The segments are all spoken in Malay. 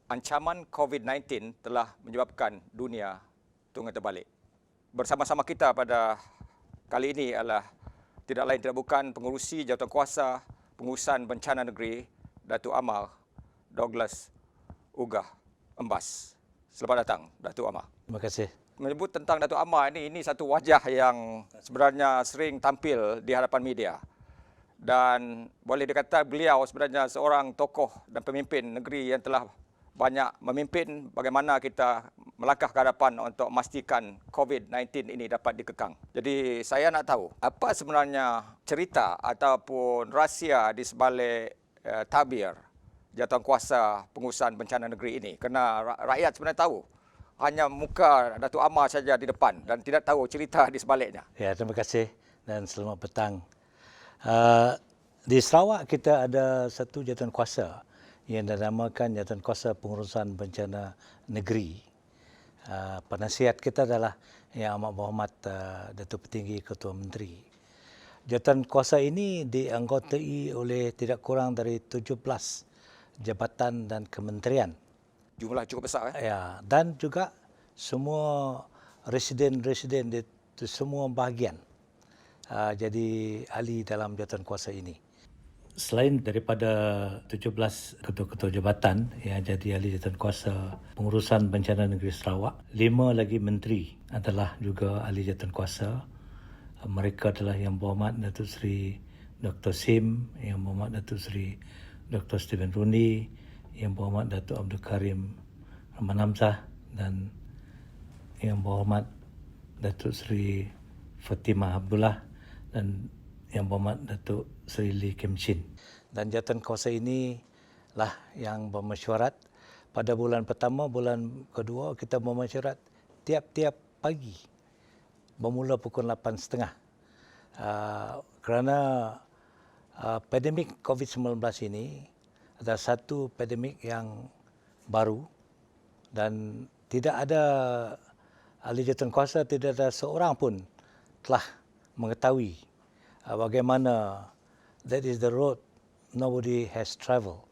Ancaman COVID-19 telah menyebabkan dunia tunggang terbalik. Bersama-sama kita pada kali ini adalah tidak lain tidak bukan pengurusi Jawatankuasa Pengurusan Bencana Negeri Datuk Amar Douglas Ugah Embas. Selamat datang Datuk Amar. Terima kasih. Menyebut tentang Datuk Amar ini satu wajah yang sebenarnya sering tampil di hadapan media. Dan boleh dikata beliau sebenarnya seorang tokoh dan pemimpin negeri yang telah banyak memimpin bagaimana kita melangkah ke hadapan untuk memastikan COVID-19 ini dapat dikekang. Jadi saya nak tahu apa sebenarnya cerita ataupun rahsia di sebalik tabir Jawatankuasa Pengurusan Bencana Negeri ini. Kerana rakyat sebenarnya tahu hanya muka Datuk Amar saja di depan dan tidak tahu cerita di sebaliknya. Ya, terima kasih dan selamat petang. Di Sarawak kita ada satu jawatankuasa yang dinamakan Jawatankuasa Pengurusan Bencana Negeri. Penasihat kita adalah Yang Amat Berhormat Datuk Petinggi Ketua Menteri. Jawatankuasa ini dianggotai oleh tidak kurang dari 17 jabatan dan kementerian. Jumlah cukup besar. Ya, dan juga semua residen-residen di semua bahagian jadi ahli dalam jawatankuasa ini. Selain daripada 17 ketua-ketua jabatan yang jadi ahli jawatankuasa Pengurusan Bencana Negeri Sarawak, 5 lagi menteri adalah juga ahli jawatankuasa. Mereka adalah Yang Berhormat Datuk Seri Dr. Sim, Yang Berhormat Datuk Seri Dr. Stephen Rooney, Yang Berhormat Datuk Abdul Karim Rahman Hamzah dan Yang Berhormat Datuk Seri Fatimah Abdullah dan Yang Berhormat Datuk Seri Lee Kim Chin. Dan jawatankuasa ini lah yang bermesyuarat. Pada bulan pertama, bulan kedua kita bermesyuarat tiap-tiap pagi bermula pukul 8.30. Kerana pandemik COVID-19 ini adalah satu pandemik yang baru dan tidak ada ahli jawatankuasa, tidak ada seorang pun telah mengetahui bagaimana that is the road nobody has travelled.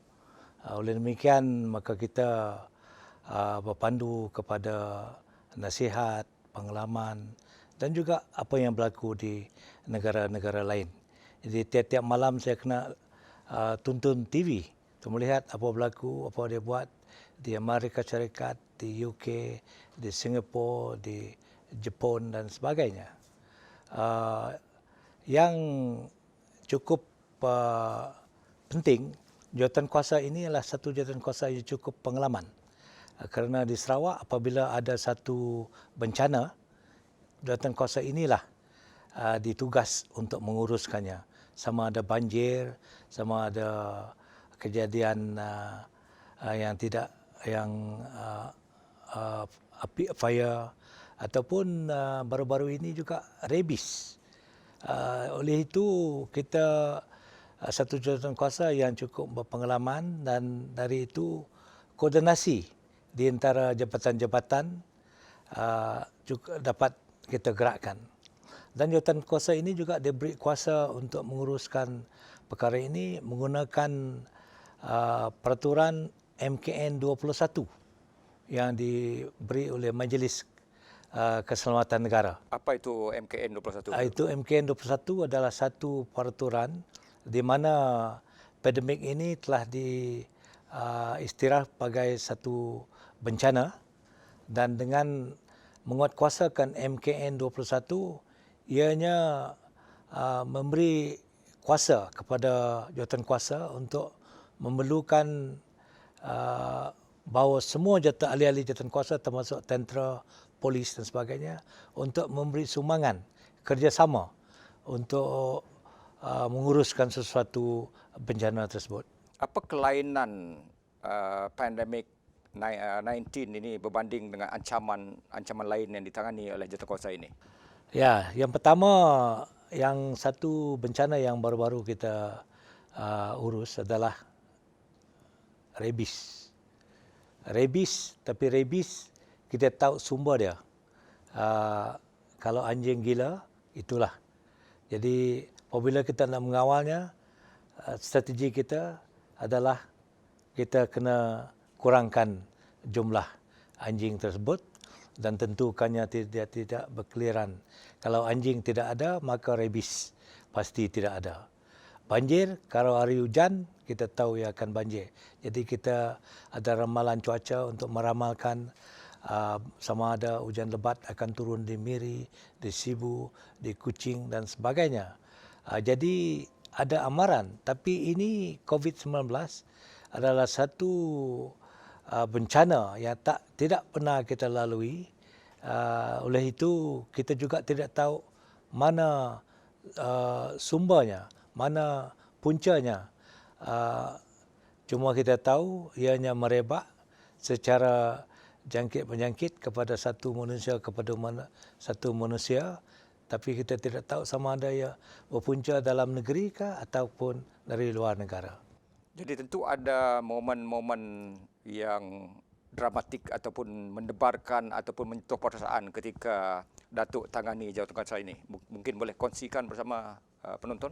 Oleh demikian, maka kita berpandu kepada nasihat, pengalaman dan juga apa yang berlaku di negara-negara lain. Jadi tiap-tiap malam saya kena tonton TV untuk melihat apa berlaku, apa dia buat di Amerika Syarikat, di UK, di Singapura, di Jepun dan sebagainya. Yang cukup penting, jawatankuasa ini adalah satu jawatankuasa yang cukup pengalaman. Kerana di Sarawak apabila ada satu bencana, jawatankuasa inilah ditugas untuk menguruskannya. Sama ada banjir, sama ada kejadian fire ataupun baru-baru ini juga rabies. Oleh itu kita satu jawatankuasa yang cukup berpengalaman dan dari itu koordinasi di antara jabatan-jabatan juga dapat kita gerakkan. Dan jawatankuasa ini juga diberi kuasa untuk menguruskan perkara ini menggunakan peraturan MKN 21 yang diberi oleh Majlis Keselamatan Negara. Apa itu MKN 21? Itu MKN 21 adalah satu peraturan di mana pandemik ini telah diistirah sebagai satu bencana dan dengan menguatkuasakan MKN 21 ianya memberi kuasa kepada jawatankuasa untuk memerlukan bahawa semua ahli-ahli jawatankuasa termasuk tentera, polis dan sebagainya untuk memberi sumbangan kerjasama untuk menguruskan sesuatu bencana tersebut. Apa kelainan pandemik 19 ini berbanding dengan ancaman lain yang ditangani oleh jawatankuasa ini? Ya, yang pertama, yang satu bencana yang baru-baru kita urus adalah rabies. Tapi rabies kita tahu sumber dia. Kalau anjing gila, itulah. Jadi apabila kita nak mengawalnya, strategi kita adalah kita kena kurangkan jumlah anjing tersebut dan tentukannya tidak berkeliaran. Kalau anjing tidak ada, maka rabies pasti tidak ada. Banjir, kalau hari hujan, kita tahu ia akan banjir. Jadi kita ada ramalan cuaca untuk meramalkan sama ada hujan lebat akan turun di Miri, di Sibu, di Kuching dan sebagainya. Jadi ada amaran, tapi ini COVID-19 adalah satu bencana yang tidak pernah kita lalui. Oleh itu kita juga tidak tahu mana sumbernya, mana puncanya. Cuma kita tahu ianya merebak secara jangkit-menjangkit kepada satu manusia satu manusia, tapi kita tidak tahu sama ada ia berpunca dalam negeri kah ataupun dari luar negara. Jadi tentu ada momen-momen yang dramatik ataupun mendebarkan ataupun menyentuh perasaan ketika Datuk tangani jawatan kuasa ini. Mungkin boleh kongsikan bersama penonton?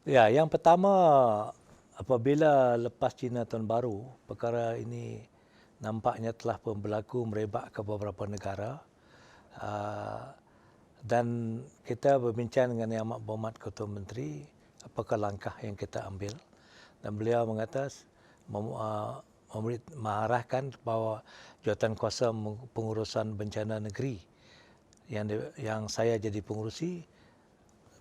Ya, yang pertama apabila lepas Cina Tahun Baru, perkara ini nampaknya telah pun berlaku merebak ke beberapa negara. Dan kita berbincang dengan Yang Amat Berhormat Ketua Menteri, apakah langkah yang kita ambil. Dan beliau mengatakan, mengarahkan bahawa Jawatankuasa Pengurusan Bencana Negeri yang saya jadi pengurusi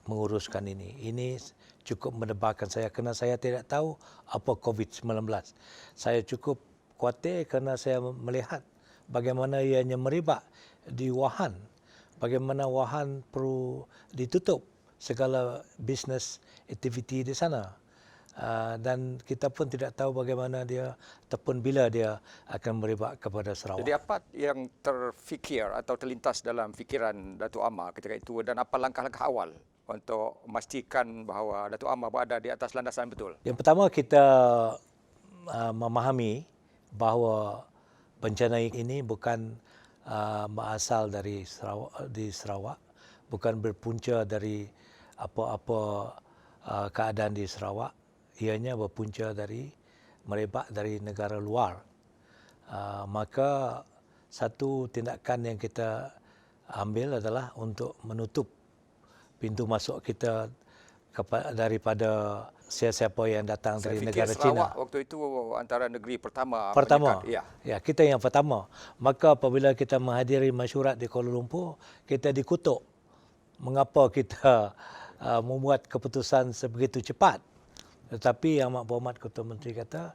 menguruskan ini. Ini cukup mendebarkan saya kerana saya tidak tahu apa COVID-19. Saya cukup khawatir kerana saya melihat bagaimana ianya merebak di Wuhan. Bagaimana Wuhan perlu ditutup segala bisnes aktiviti di sana. Dan kita pun tidak tahu bagaimana dia ataupun bila dia akan merebak kepada Sarawak. Jadi apa yang terfikir atau terlintas dalam fikiran Datuk Amar ketika itu dan apa langkah-langkah awal untuk memastikan bahawa Datuk Amar berada di atas landasan betul? Yang pertama kita memahami bahawa bencana ini bukan berasal dari Sarawak, bukan berpunca dari apa-apa keadaan di Sarawak. Ianya berpunca dari merebak dari negara luar. Maka satu tindakan yang kita ambil adalah untuk menutup pintu masuk kita daripada siapa yang datang dari negara China. Sarawak waktu itu antara negeri pertama. Ya, kita yang pertama. Maka apabila kita menghadiri mesyuarat di Kuala Lumpur, kita dikutuk mengapa kita membuat keputusan sebegitu cepat. Tetapi Yang Amat Berhormat Ketua Menteri kata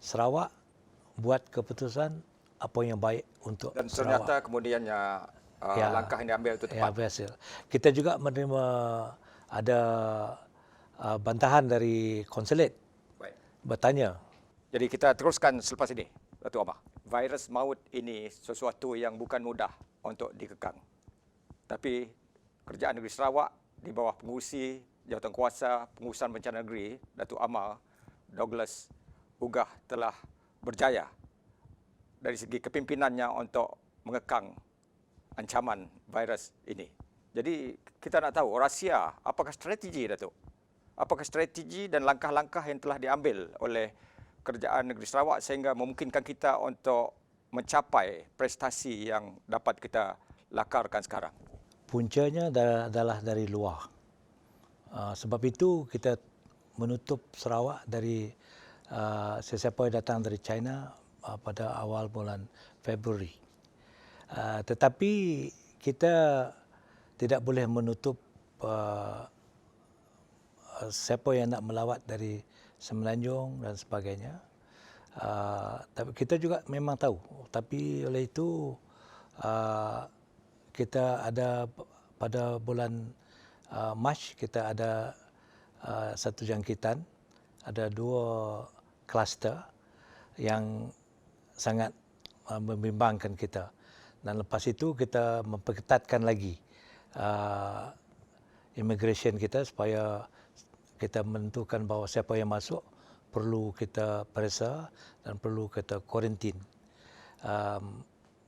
Sarawak buat keputusan apa yang baik untuk dan Sarawak. Dan ternyata kemudiannya langkah yang diambil itu tepat. Ya, berhasil. Kita juga menerima ada bantahan dari konsulat. Baik. Bertanya. Jadi kita teruskan selepas ini, Datuk Amar. Virus maut ini sesuatu yang bukan mudah untuk dikekang. Tapi kerajaan negeri Sarawak di bawah pengurusi Jawatankuasa Pengurusan Bencana Negeri, Datuk Amar Douglas Ugah telah berjaya dari segi kepimpinannya untuk mengekang ancaman virus ini. Jadi kita nak tahu rahsia, apakah strategi, Datuk? Apakah strategi dan langkah-langkah yang telah diambil oleh kerajaan negeri Sarawak sehingga memungkinkan kita untuk mencapai prestasi yang dapat kita lakarkan sekarang? Puncanya adalah dari luar. Sebab itu kita menutup Sarawak dari sesiapa yang datang dari China pada awal bulan Februari. Tetapi kita tidak boleh menutup siapa yang nak melawat dari Semenanjung dan sebagainya. Tapi kita juga memang tahu. Tapi oleh itu kita ada pada bulan Mac kita ada satu jangkitan, ada 2 kluster yang sangat membimbangkan kita. Dan lepas itu kita memperketatkan lagi immigration kita supaya kita menentukan bahawa siapa yang masuk perlu kita periksa dan perlu kita kuarantin.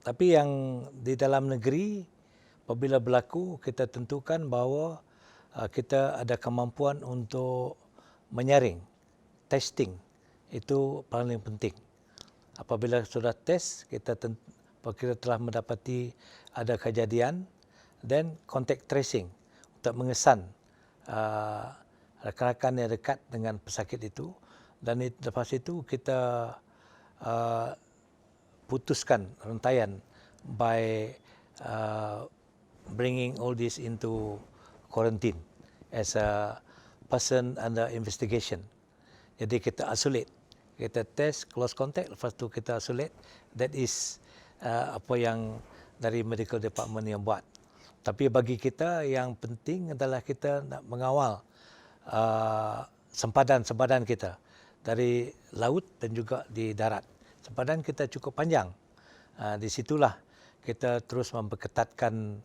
Tapi yang di dalam negeri apabila berlaku kita tentukan bahawa kita ada kemampuan untuk menyaring, testing. Itu paling penting. Apabila sudah test, kita telah mendapati ada kejadian, then contact tracing untuk mengesan rakan-rakan yang dekat dengan pesakit itu, dan lepas itu kita putuskan rantaian by bringing all this into quarantine as a person under investigation. Jadi kita isolate, kita test close contact, lepas tu kita isolate. That is apa yang dari medical department yang buat. Tapi bagi kita yang penting adalah kita nak mengawal sempadan kita dari laut dan juga di darat. Sempadan kita cukup panjang. Di situlah kita terus memperketatkan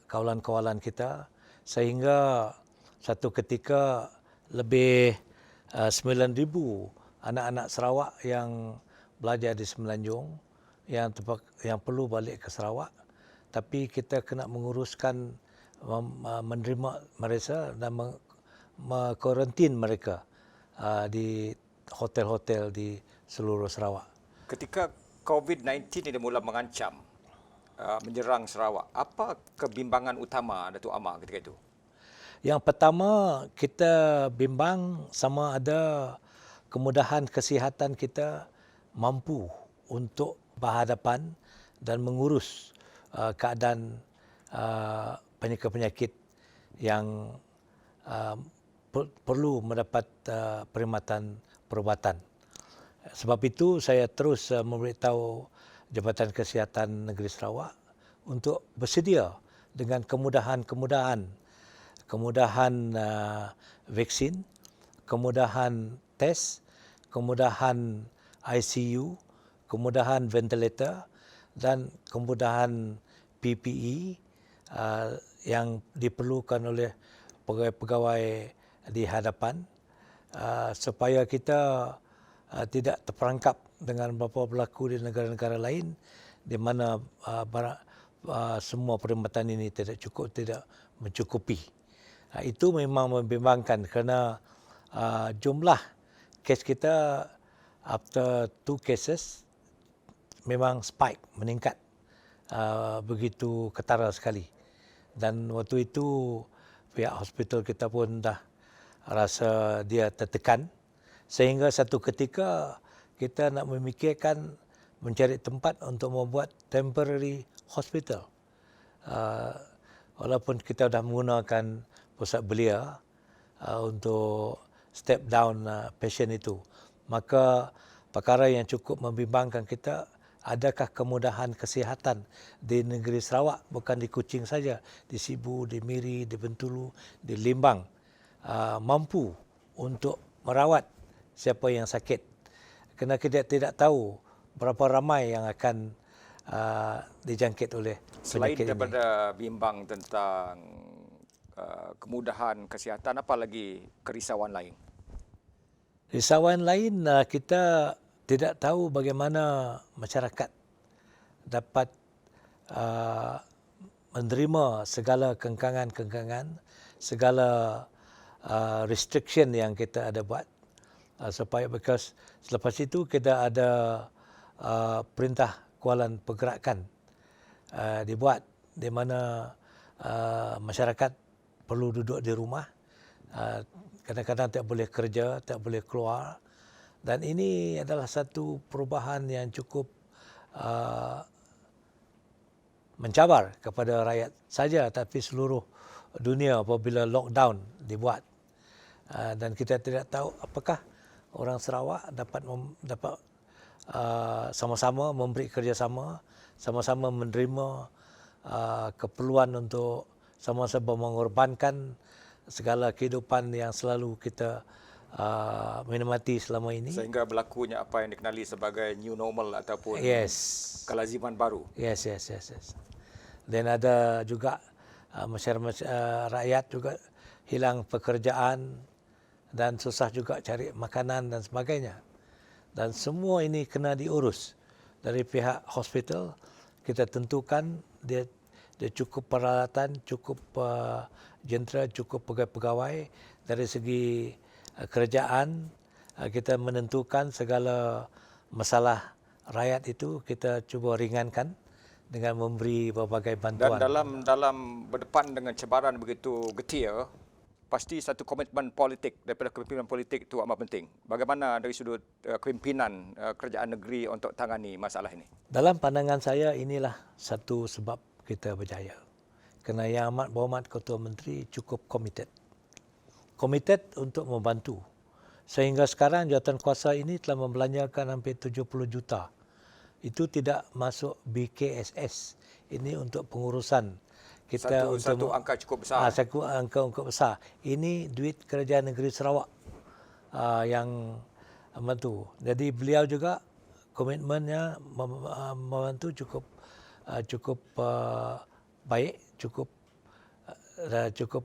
kawalan-kawalan kita sehingga satu ketika lebih 9,000 anak-anak Sarawak yang belajar di Semenanjung yang perlu balik ke Sarawak, tapi kita kena menguruskan menerima mereka dan mengkarantin mereka di hotel-hotel di seluruh Sarawak. Ketika COVID-19 ini mula mengancam menyerang Sarawak, apa kebimbangan utama Datuk Amar ketika itu? Yang pertama, kita bimbang sama ada kemudahan kesihatan kita mampu untuk berhadapan dan mengurus keadaan penyakit-penyakit yang perlu mendapat perkhidmatan perubatan. Sebab itu saya terus memberitahu Jabatan Kesihatan Negeri Sarawak untuk bersedia dengan kemudahan vaksin, kemudahan tes, kemudahan ICU, kemudahan ventilator dan kemudahan PPE yang diperlukan oleh pegawai-pegawai di hadapan supaya kita tidak terperangkap dengan apa berlaku di negara-negara lain di mana semua perkhidmatan ini tidak mencukupi. Itu memang membimbangkan kerana jumlah kes kita after 2 cases memang spike, meningkat begitu ketara sekali. Dan waktu itu pihak hospital kita pun dah rasa dia tertekan sehingga satu ketika kita nak memikirkan mencari tempat untuk membuat temporary hospital. Walaupun kita dah menggunakan pusat belia untuk step down pasien itu, maka perkara yang cukup membimbangkan kita, adakah kemudahan kesihatan di negeri Sarawak, bukan di Kuching saja, di Sibu, di Miri, di Bintulu, di Limbang, mampu untuk merawat siapa yang sakit. Kerana kita tidak tahu berapa ramai yang akan dijangkit oleh Selain penyakit daripada bimbang tentang kemudahan kesihatan, apa lagi kerisauan lain? Risauan lain, kita tidak tahu bagaimana masyarakat dapat menerima segala kengkangan-kengkangan, segala restriction yang kita ada buat. Supaya because selepas itu kita ada perintah kawalan pergerakan dibuat di mana masyarakat perlu duduk di rumah, kadang-kadang tak boleh kerja, tak boleh keluar, dan ini adalah satu perubahan yang cukup mencabar kepada rakyat saja, tapi seluruh dunia apabila lockdown dibuat, dan kita tidak tahu apakah orang Sarawak dapat sama-sama memberi kerjasama, sama-sama menerima keperluan untuk sama-sama mengorbankan segala kehidupan yang selalu kita menikmati selama ini. Sehingga berlakunya apa yang dikenali sebagai new normal ataupun kelaziman baru. Yes. Dan ada juga masyarakat rakyat juga hilang pekerjaan dan susah juga cari makanan dan sebagainya. Dan semua ini kena diurus dari pihak hospital. Kita tentukan dia cukup peralatan, cukup jentera, cukup pegawai. Dari segi kerjaan, kita menentukan segala masalah rakyat itu kita cuba ringankan dengan memberi berbagai Dan bantuan. dalam berdepan dengan cabaran begitu getir, pasti satu komitmen politik daripada kepimpinan politik itu amat penting. Bagaimana dari sudut kepimpinan kerajaan negeri untuk tangani masalah ini? Dalam pandangan saya inilah satu sebab kita berjaya. Kerana Yang Amat Berhormat Ketua Menteri cukup komited untuk membantu. Sehingga sekarang jawatankuasa ini telah membelanjakan hampir 70 juta. Itu tidak masuk BKSS. Ini untuk pengurusan kita Satu angka cukup besar. Satu angka besar. Ini duit kerajaan negeri Sarawak yang membantu. Jadi beliau juga komitmennya membantu cukup baik, cukup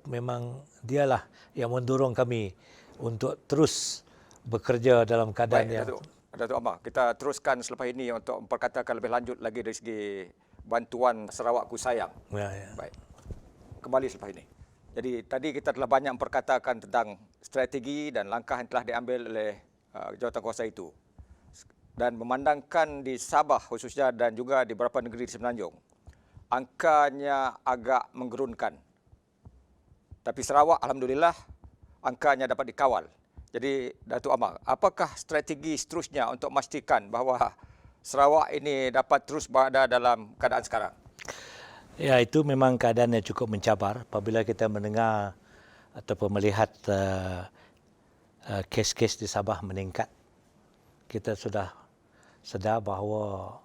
memang dialah yang mendorong kami untuk terus bekerja dalam keadaan yang Datuk Amar, kita teruskan selepas ini untuk memperkatakan lebih lanjut lagi dari segi bantuan Sarawakku sayang. Ya. Baik. Kembali selepas ini. Jadi tadi kita telah banyak memperkatakan tentang strategi dan langkah yang telah diambil oleh jawatankuasa itu. Dan memandangkan di Sabah khususnya dan juga di beberapa negeri di Semenanjung, angkanya agak menggerunkan. Tapi Sarawak alhamdulillah angkanya dapat dikawal. Jadi Datuk Amar, apakah strategi seterusnya untuk memastikan bahawa Sarawak ini dapat terus berada dalam keadaan sekarang? Ya, itu memang keadaan yang cukup mencabar apabila kita mendengar ataupun melihat kes-kes di Sabah meningkat. Kita sudah sedar bahawa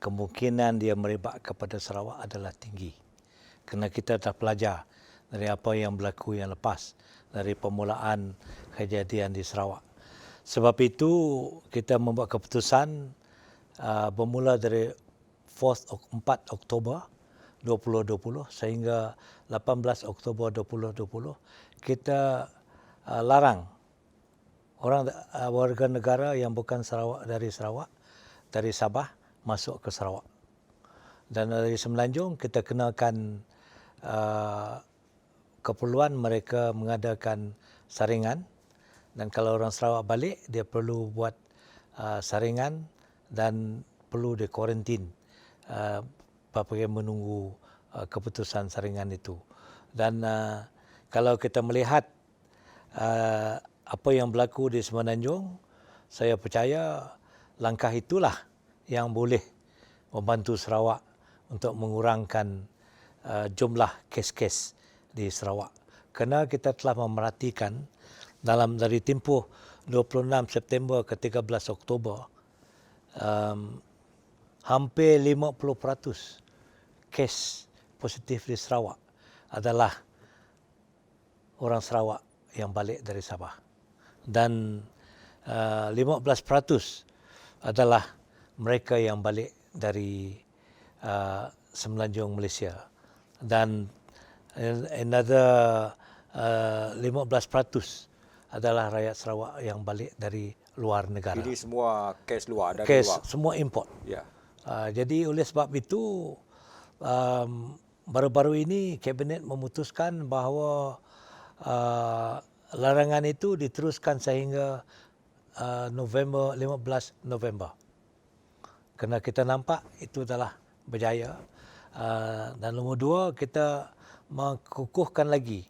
kemungkinan dia merebak kepada Sarawak adalah tinggi. Kerana kita dah belajar dari apa yang berlaku yang lepas, dari permulaan kejadian di Sarawak. Sebab itu kita membuat keputusan bermula dari 4 Oktober 2020 sehingga 18 Oktober 2020 kita larang orang warga negara yang bukan dari Sabah masuk ke Sarawak. Dan dari Semenanjung kita kenakan keperluan mereka mengadakan saringan, dan kalau orang Sarawak balik dia perlu buat saringan dan perlu dikuarantin apabila menunggu keputusan saringan itu. Dan kalau kita melihat apa yang berlaku di Semenanjung, saya percaya langkah itulah yang boleh membantu Sarawak untuk mengurangkan jumlah kes-kes di Sarawak. Kerana kita telah memerhatikan dari tempoh 26 September ke 13 Oktober, hampir 50% kes positif di Sarawak adalah orang Sarawak yang balik dari Sabah. Dan 15% adalah mereka yang balik dari Semenanjung Malaysia. Dan another 15% adalah rakyat Sarawak yang balik dari luar negara. Ini semua kes luar, dari Kes luar. semua import. Ya. Jadi oleh sebab itu baru-baru ini Kabinet memutuskan bahawa larangan itu diteruskan sehingga 15 November. Kerana kita nampak itu adalah berjaya. Dan nombor dua, kita mengukuhkan lagi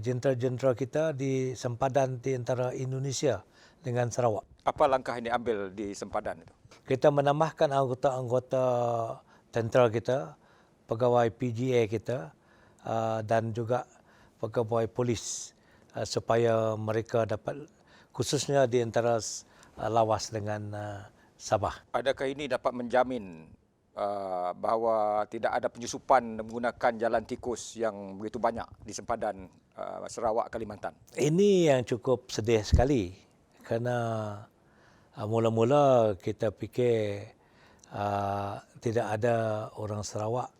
jentera-jentera kita di sempadan di antara Indonesia dengan Sarawak. Apa langkah yang diambil di sempadan itu? Kita menambahkan anggota-anggota tentera kita, pegawai PGA kita dan juga pegawai polis supaya mereka dapat, khususnya di antara lawas dengan Sabah. Adakah ini dapat menjamin bahawa tidak ada penyusupan menggunakan jalan tikus yang begitu banyak di sempadan Sarawak, Kalimantan? Ini yang cukup sedih sekali kerana mula-mula kita fikir tidak ada orang Sarawak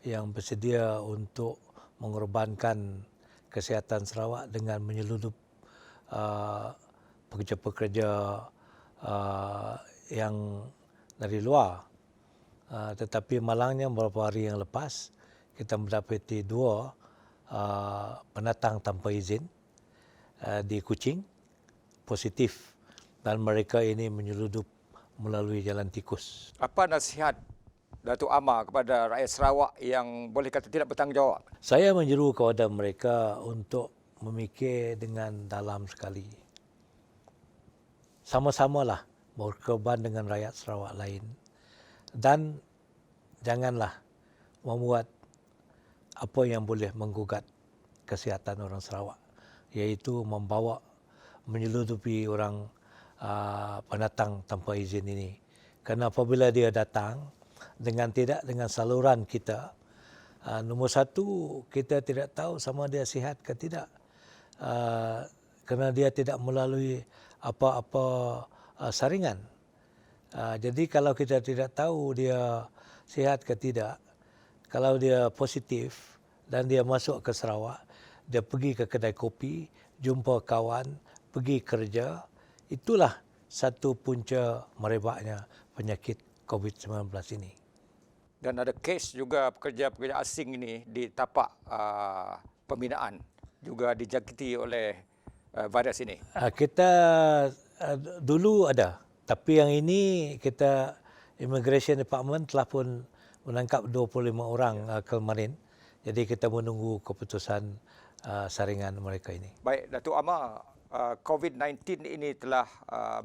yang bersedia untuk mengorbankan kesihatan Sarawak dengan menyeludup pekerja-pekerja yang dari luar. Tetapi malangnya beberapa hari yang lepas kita mendapati 2 pendatang tanpa izin di Kuching positif dan mereka ini menyeludup melalui jalan tikus. Apa nasihat Datuk Amar kepada rakyat Sarawak yang boleh kata tidak bertanggungjawab? Saya menyeru kepada mereka untuk memikir dengan dalam sekali. Sama-samalah berkorban dengan rakyat Sarawak lain. Dan janganlah membuat apa yang boleh menggugat kesihatan orang Sarawak, iaitu menyeludupi orang pendatang tanpa izin ini. Kerana apabila dia datang dengan saluran kita, nombor satu, kita tidak tahu sama dia sihat ke tidak. Kerana dia tidak melalui apa-apa saringan. Jadi kalau kita tidak tahu dia sihat ke tidak, kalau dia positif dan dia masuk ke Sarawak, dia pergi ke kedai kopi, jumpa kawan, pergi kerja, itulah satu punca merebaknya penyakit COVID-19 ini. Dan ada kes juga pekerja-pekerja asing ini di tapak pembinaan juga dijangkiti oleh virus ini. Kita dulu ada, tapi yang ini kita Immigration Department telah pun menangkap 25 orang kemarin. Jadi kita menunggu keputusan saringan mereka ini. Baik, Datuk Amar, COVID-19 ini telah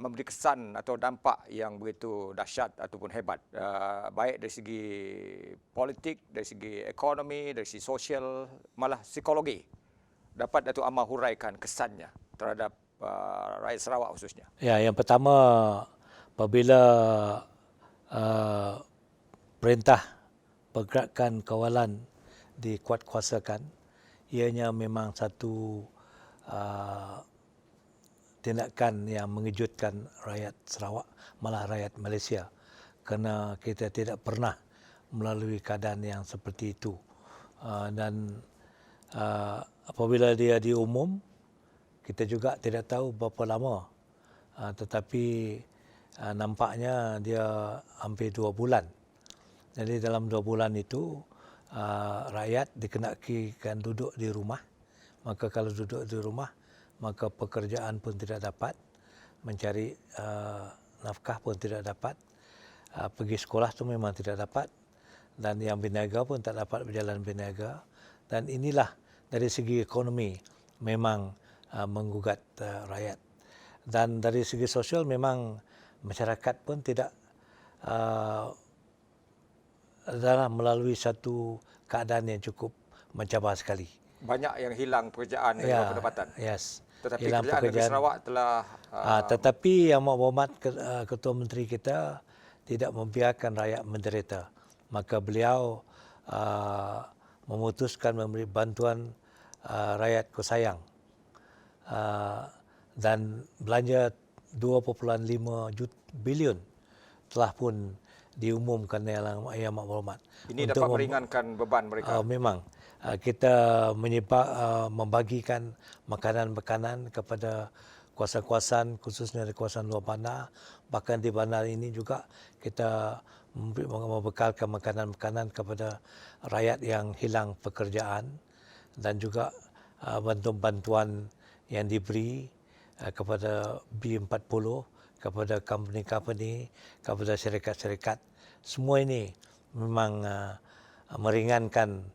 memberi kesan atau dampak yang begitu dahsyat ataupun hebat, baik dari segi politik, dari segi ekonomi, dari segi sosial, malah psikologi. Dapat Datuk Amar huraikan kesannya terhadap rakyat Sarawak khususnya? Ya, yang pertama, apabila perintah pergerakan kawalan dikuatkuasakan, ianya memang satu tindakan yang mengejutkan rakyat Sarawak, malah rakyat Malaysia, kerana kita tidak pernah melalui keadaan yang seperti itu. Dan apabila dia diumum, kita juga tidak tahu berapa lama, tetapi nampaknya dia hampir 2 bulan. Jadi dalam 2 bulan itu, rakyat dikenakan duduk di rumah. Maka kalau duduk di rumah, maka pekerjaan pun tidak dapat, mencari nafkah pun tidak dapat, pergi sekolah tu memang tidak dapat, dan yang berniaga pun tak dapat berjalan berniaga. Dan inilah dari segi ekonomi memang menggugat rakyat. Dan dari segi sosial memang masyarakat pun tidak adalah melalui satu keadaan yang cukup mencabar sekali. Banyak yang hilang pekerjaan dan pendapatan. Yes. Tetapi hilang kerajaan negeri Sarawak telah tetapi yang berhormat Ketua Menteri kita tidak membiarkan rakyat menderita. Maka beliau memutuskan memberi bantuan rakyat kusayang, dan belanja 2.5 bilion telah pun diumumkan yang amat berhormat. Ini dapat meringankan beban mereka. Memang kita membagikan makanan-makanan kepada kawasan-kawasan, khususnya di kawasan luar bandar. Bahkan di bandar ini juga kita membekalkan makanan-makanan kepada rakyat yang hilang pekerjaan, dan juga bantuan-bantuan yang diberi kepada B40, kepada company-company, kepada syarikat-syarikat. Semua ini memang meringankan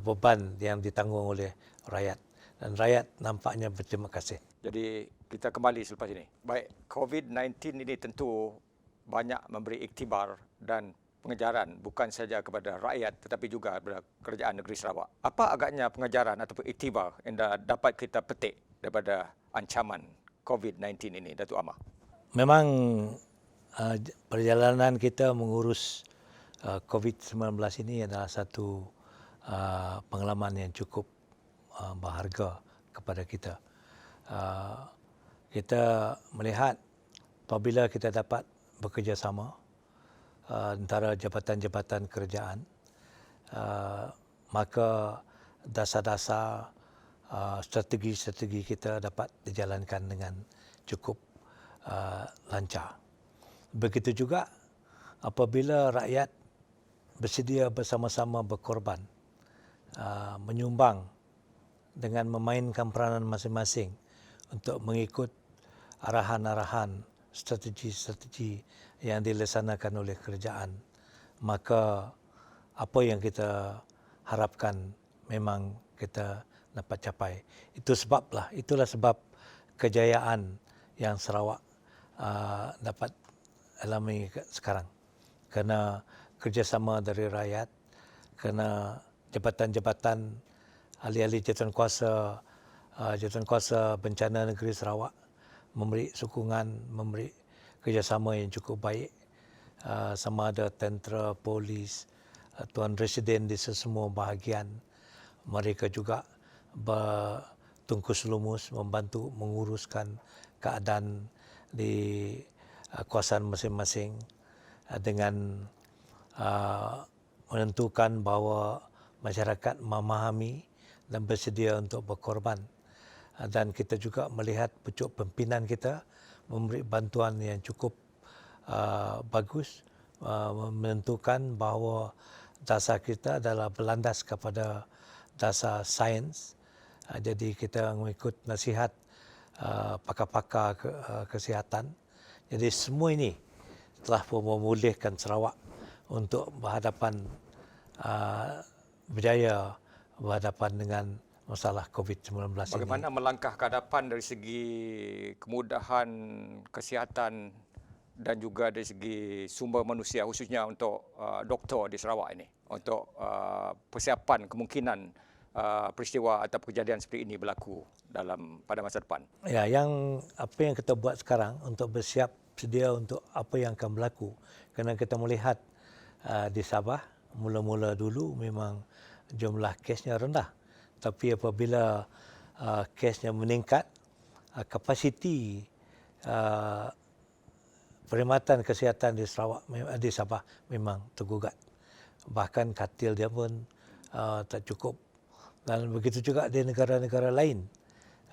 beban yang ditanggung oleh rakyat. Dan rakyat nampaknya berterima kasih. Jadi kita kembali selepas ini. Baik, COVID-19 ini tentu banyak memberi iktibar dan pengejaran bukan saja kepada rakyat tetapi juga kepada kerajaan negeri Sarawak. Apa agaknya pengejaran ataupun iktibar yang dapat kita petik daripada ancaman COVID-19 ini, Datuk Amar? Memang perjalanan kita mengurus COVID-19 ini adalah satu pengalaman yang cukup berharga kepada kita. Kita melihat apabila kita dapat bekerjasama antara jabatan-jabatan kerajaan, maka dasar-dasar strategi-strategi kita dapat dijalankan dengan cukup lancar. Begitu juga apabila rakyat bersedia bersama-sama berkorban, menyumbang dengan memainkan peranan masing-masing untuk mengikut arahan-arahan, strategi-strategi yang dilaksanakan oleh kerajaan, maka apa yang kita harapkan memang kita dapat capai. Itulah sebab kejayaan yang Sarawak dapat alami sekarang. Kerana kerjasama dari rakyat, kerana jabatan-jabatan ahli-ahli jawatankuasa bencana negeri Sarawak memberi sokongan, memberi kerjasama yang cukup baik, sama ada tentera, polis, tuan residen di sesemua bahagian. Mereka juga bertungkus lumus membantu menguruskan keadaan di kawasan masing-masing dengan menentukan bahawa masyarakat memahami dan bersedia untuk berkorban. Dan kita juga melihat pucuk pimpinan kita memberi bantuan yang cukup bagus, menentukan bahawa dasar kita adalah berlandas kepada dasar sains. Jadi kita mengikut nasihat pakar-pakar kesihatan. Jadi semua ini telah memulihkan Sarawak untuk berjaya berhadapan dengan masalah COVID-19 ini. Bagaimana melangkah ke hadapan dari segi kemudahan kesihatan dan juga dari segi sumber manusia, khususnya untuk doktor di Sarawak ini, untuk persiapan kemungkinan peristiwa atau kejadian seperti ini berlaku pada masa depan? Ya, apa yang kita buat sekarang untuk bersiap sedia untuk apa yang akan berlaku. Kerana kita melihat di Sabah, mula-mula dulu memang jumlah kesnya rendah. Tapi apabila kesnya meningkat, kapasiti perkhidmatan kesihatan di Sabah memang tergugat. Bahkan katil dia pun tak cukup. Dan begitu juga di negara-negara lain.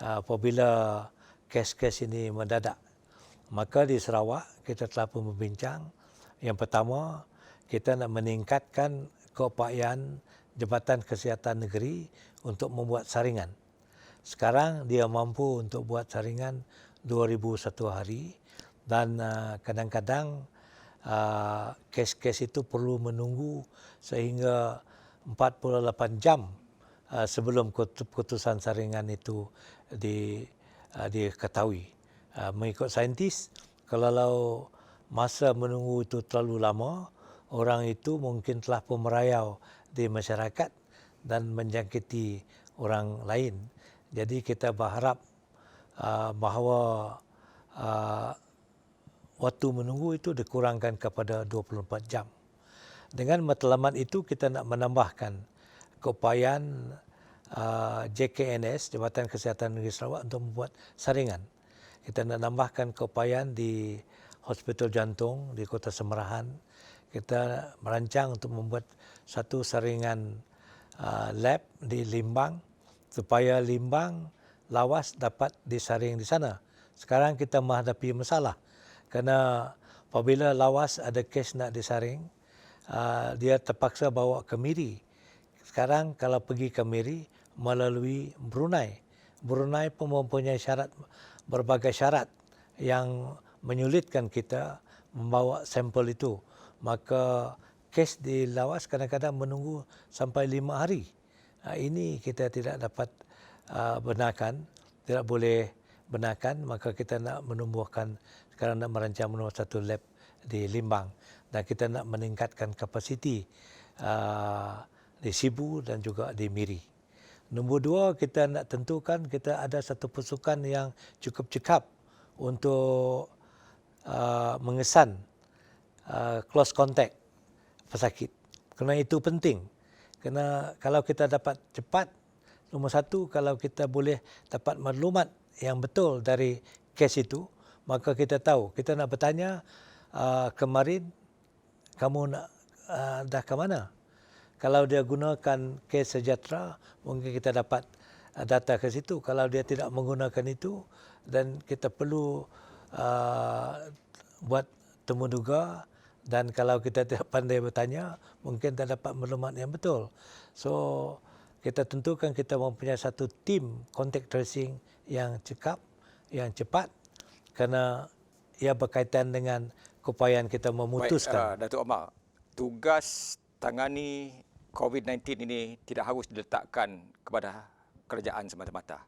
Apabila kes-kes ini mendadak, maka di Sarawak kita telah pun membincang. Yang pertama, kita nak meningkatkan keupayaan Jabatan Kesihatan Negeri untuk membuat saringan. Sekarang dia mampu untuk buat saringan 2,000 satu hari, dan kadang-kadang kes-kes itu perlu menunggu sehingga 48 jam sebelum keputusan saringan itu diketahui. Mengikut saintis, kalau masa menunggu itu terlalu lama, orang itu mungkin telah pun merayau di masyarakat dan menjangkiti orang lain. Jadi kita berharap bahawa waktu menunggu itu dikurangkan kepada 24 jam. Dengan matlamat itu kita nak menambahkan keupayaan JKNS, Jabatan Kesihatan Negeri Sarawak, untuk membuat saringan. Kita nak tambahkan keupayaan di Hospital Jantung di Kota Semerahan. Kita merancang untuk membuat satu saringan lab di Limbang supaya Limbang, Lawas dapat disaring di sana. Sekarang kita menghadapi masalah kerana apabila Lawas ada kes nak disaring, dia terpaksa bawa ke Miri. Sekarang kalau pergi ke Miri melalui Brunei. Brunei pun mempunyai berbagai syarat yang menyulitkan kita membawa sampel itu. Maka kes di Lawas kadang-kadang menunggu sampai 5 hari. Ini kita tidak dapat benarkan, tidak boleh benarkan. Maka kita nak menumbuhkan, sekarang nak merancang menumbuh satu lab di Limbang. Dan kita nak meningkatkan kapasiti di Sibu dan juga di Miri. Nombor 2, kita nak tentukan kita ada satu pasukan yang cukup cekap untuk mengesan close contact pesakit. Kerana itu penting. Kerana kalau kita dapat cepat, nombor 1, kalau kita boleh dapat maklumat yang betul dari kes itu, maka kita tahu. Kita nak bertanya, kemarin kamu nak dah ke mana? Kalau dia gunakan kes sejahtera, mungkin kita dapat data ke situ. Kalau dia tidak menggunakan itu, dan kita perlu buat temu duga, dan kalau kita tidak pandai bertanya, mungkin tak dapat maklumat yang betul. So, kita tentukan kita mempunyai satu tim contact tracing yang cekap, yang cepat. kerana ia berkaitan dengan keupayaan kita memutuskan. Baik, Datuk Amar, tugas tangani COVID-19 ini tidak harus diletakkan kepada kerajaan semata-mata.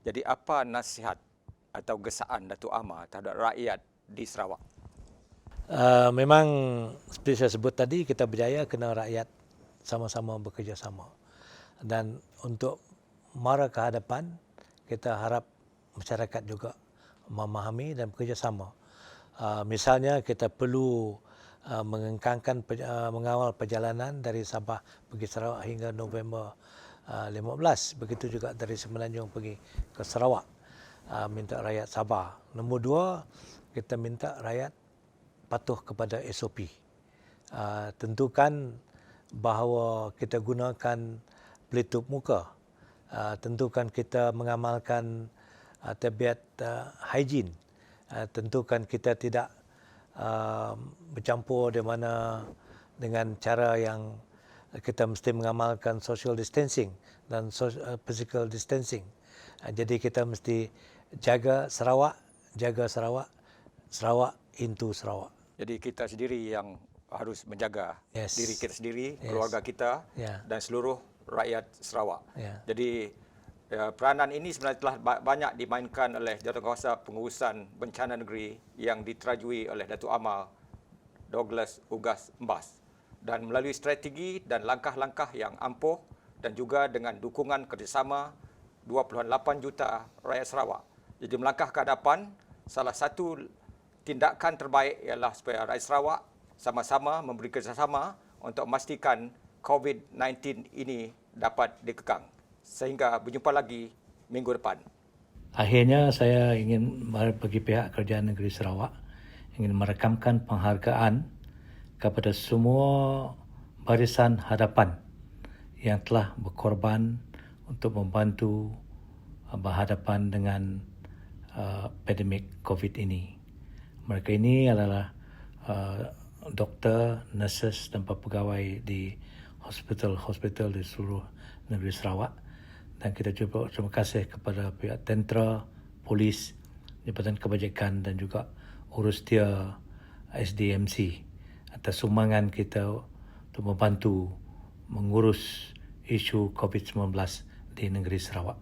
Jadi apa nasihat atau gesaan Datuk Amar terhadap rakyat di Sarawak? Memang seperti saya sebut tadi, kita berjaya kena rakyat sama-sama bekerjasama. Dan untuk mara ke hadapan, kita harap masyarakat juga memahami dan bekerjasama. Misalnya kita perlu mengawal perjalanan dari Sabah pergi Sarawak hingga November 15. Begitu juga dari Semenanjung pergi ke Sarawak. Minta rakyat sabar. Nombor 2, kita minta rakyat patuh kepada SOP. Tentukan bahawa kita gunakan pelitup muka. Tentukan kita mengamalkan tabiat higien. Tentukan kita tidak bercampur di mana dengan cara yang kita mesti mengamalkan social distancing dan physical distancing. Jadi kita mesti jaga Sarawak into Sarawak. Jadi kita sendiri yang harus menjaga Yes. diri kita sendiri, Yes. keluarga kita Yeah. dan seluruh rakyat Sarawak. Yeah. Jadi peranan ini sebenarnya telah banyak dimainkan oleh Jawatankuasa Pengurusan Bencana Negeri yang diterajui oleh Datuk Amar Douglas Ugas Mbas, dan melalui strategi dan langkah-langkah yang ampuh dan juga dengan dukungan kerjasama 2.8 juta rakyat Sarawak. Jadi melangkah ke hadapan, salah satu tindakan terbaik ialah supaya rakyat Sarawak sama-sama memberi kerjasama untuk memastikan COVID-19 ini dapat dikekang. Sehingga berjumpa lagi minggu depan. Akhirnya saya ingin bagi pihak Kerajaan Negeri Sarawak ingin merekamkan penghargaan kepada semua barisan hadapan yang telah berkorban untuk membantu berhadapan dengan pandemik COVID ini. Mereka ini adalah doktor, nurses dan pegawai di hospital-hospital di seluruh negeri Sarawak. Dan kita juga terima kasih kepada pihak tentera, polis, Jabatan Kebajikan dan juga Urustia SDMC atas sumbangan kita untuk membantu mengurus isu COVID-19 di negeri Sarawak.